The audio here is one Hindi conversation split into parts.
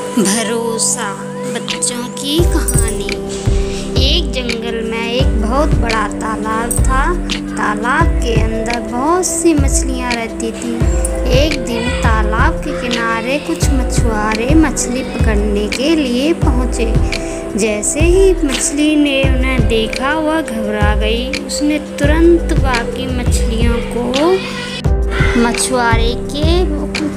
भरोसा बच्चों की कहानी। एक जंगल में एक बहुत बड़ा तालाब था। तालाब के अंदर बहुत सी मछलियाँ रहती थी। एक दिन तालाब के किनारे कुछ मछुआरे मछली पकड़ने के लिए पहुँचे। जैसे ही मछली ने उन्हें देखा वह घबरा गई। उसने तुरंत बाकी मछलियों को मछुआरे के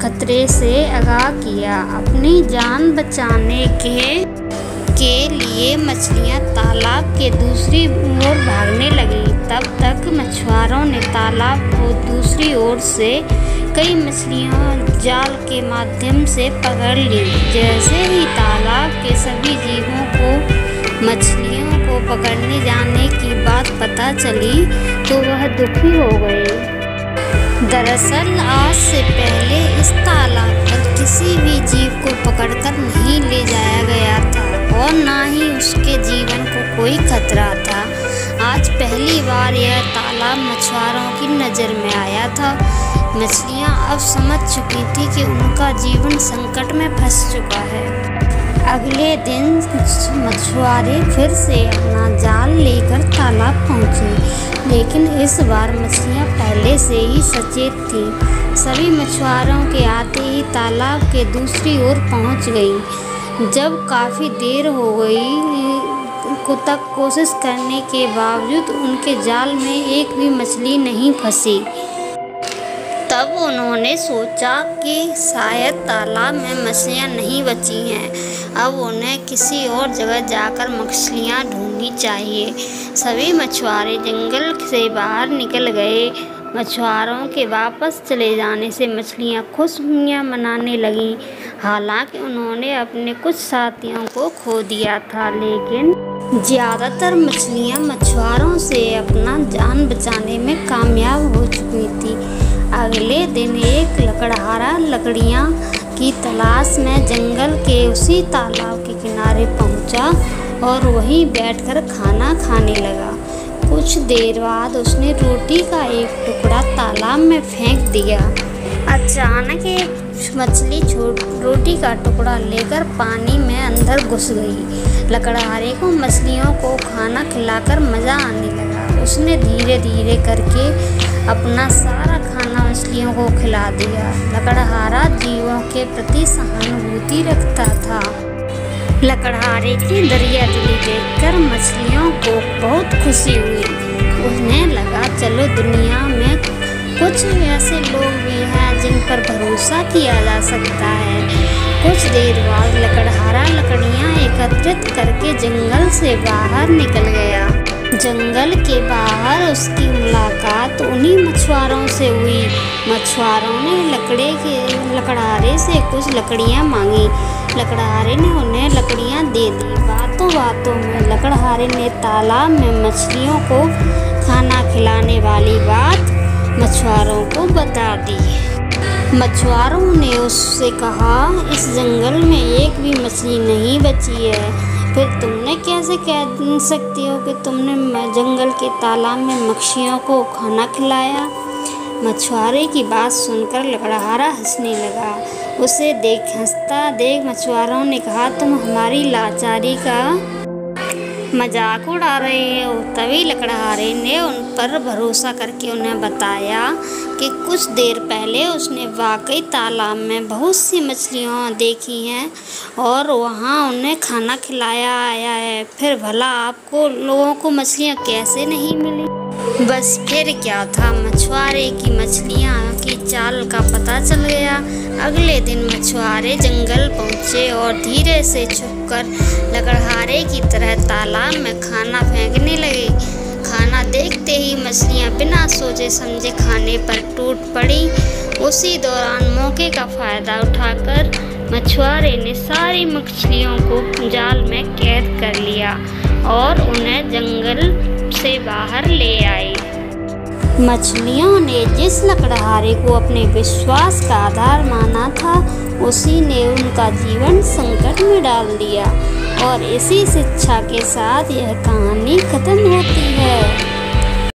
खतरे से आगाह किया। अपनी जान बचाने के लिए मछलियां तालाब के दूसरी ओर भागने लगी। तब तक मछुआरों ने तालाब को दूसरी ओर से कई मछलियां जाल के माध्यम से पकड़ ली। जैसे ही तालाब के सभी जीवों को मछलियों को पकड़ने जाने की बात पता चली तो वह दुखी हो गए। दरअसल आज से पहले इस तालाब पर किसी भी जीव को पकड़कर नहीं ले जाया गया था और ना ही उसके जीवन को कोई खतरा था। आज पहली बार यह तालाब मछुआरों की नज़र में आया था। मछलियां अब समझ चुकी थी कि उनका जीवन संकट में फंस चुका है। अगले दिन मछुआरे फिर से अपना जाल लेकर तालाब पहुंचे, लेकिन इस बार मछलियां पहले से ही सचेत थीं। सभी मछुआरों के आते ही तालाब के दूसरी ओर पहुंच गई। जब काफ़ी देर हो गई तक कोशिश करने के बावजूद उनके जाल में एक भी मछली नहीं फंसी। तब उन्होंने सोचा कि शायद तालाब में मछलियाँ नहीं बची हैं। अब उन्हें किसी और जगह जाकर मछलियाँ ढूंढनी चाहिए। सभी मछुआरे जंगल से बाहर निकल गए। मछुआरों के वापस चले जाने से मछलियाँ खुशियाँ मनाने लगीं। हालांकि उन्होंने अपने कुछ साथियों को खो दिया था, लेकिन ज़्यादातर मछलियाँ मछुआरों से अपना जान बचाने में कामयाब हो चुकी थी। अगले दिन एक लकड़हारा लकड़ियाँ की तलाश में जंगल के उसी तालाब के किनारे पहुँचा और वहीं बैठकर खाना खाने लगा। कुछ देर बाद उसने रोटी का एक टुकड़ा तालाब में फेंक दिया। अचानक एक मछली रोटी का टुकड़ा लेकर पानी में अंदर घुस गई। लकड़हारे को मछलियों को खाना खिलाकर मज़ा आने लगा। उसने धीरे धीरे करके अपना सारा खाना मछलियों को खिला दिया। लकड़हारा जीवों के प्रति सहानुभूति रखता था। लकड़हारे की दरियादिली देखकर मछलियों को बहुत खुशी हुई। उन्हें लगा चलो दुनिया में कुछ ऐसे लोग भी हैं जिन पर भरोसा किया जा सकता है। कुछ देर बाद लकड़हारा लकड़ियाँ एकत्रित करके जंगल से बाहर निकल गया। जंगल के बाहर उसकी मुलाकात उन्हीं मछुआरों से हुई। मछुआरों ने लकड़हारे से कुछ लकड़ियाँ मांगी। लकड़हारे ने उन्हें लकड़ियाँ दे दी। बातों बातों में लकड़हारे ने तालाब में मछलियों को खाना खिलाने वाली बात मछुआरों को बता दी। मछुआरों ने उससे कहा इस जंगल में एक भी मछली नहीं बची है, फिर तुमने कैसे कह सकती हो कि तुमने जंगल के तालाब में मछलियों को खाना खिलाया। मछुआरे की बात सुनकर लकड़हारा हंसने लगा। उसे हंसता देख मछुआरों ने कहा तुम हमारी लाचारी का मजाक उड़ा रहे हो। तभी लकड़हारे ने उन पर भरोसा करके उन्हें बताया कि कुछ देर पहले उसने वाकई तालाब में बहुत सी मछलियाँ देखी हैं और वहाँ उन्हें खाना खिलाया आया है। फिर भला आपको लोगों को मछलियाँ कैसे नहीं मिली। बस फिर क्या था, मछुआरे की मछलियाँ की चाल का पता चल गया। अगले दिन मछुआरे जंगल पहुँचे और धीरे से छुपकर लकड़हारे की तरह तालाब में खाना फेंकने लगे। खाना देखते ही मछलियाँ बिना सोचे समझे खाने पर टूट पड़ी। उसी दौरान मौके का फ़ायदा उठाकर मछुआरे ने सारी मछलियों को जाल में कैद कर लिया और उन्हें जंगल से बाहर ले आए। मछलियों ने जिस लकड़हारे को अपने विश्वास का आधार माना था उसी ने उनका जीवन संकट में डाल दिया। और इसी शिक्षा के साथ यह कहानी खत्म होती है।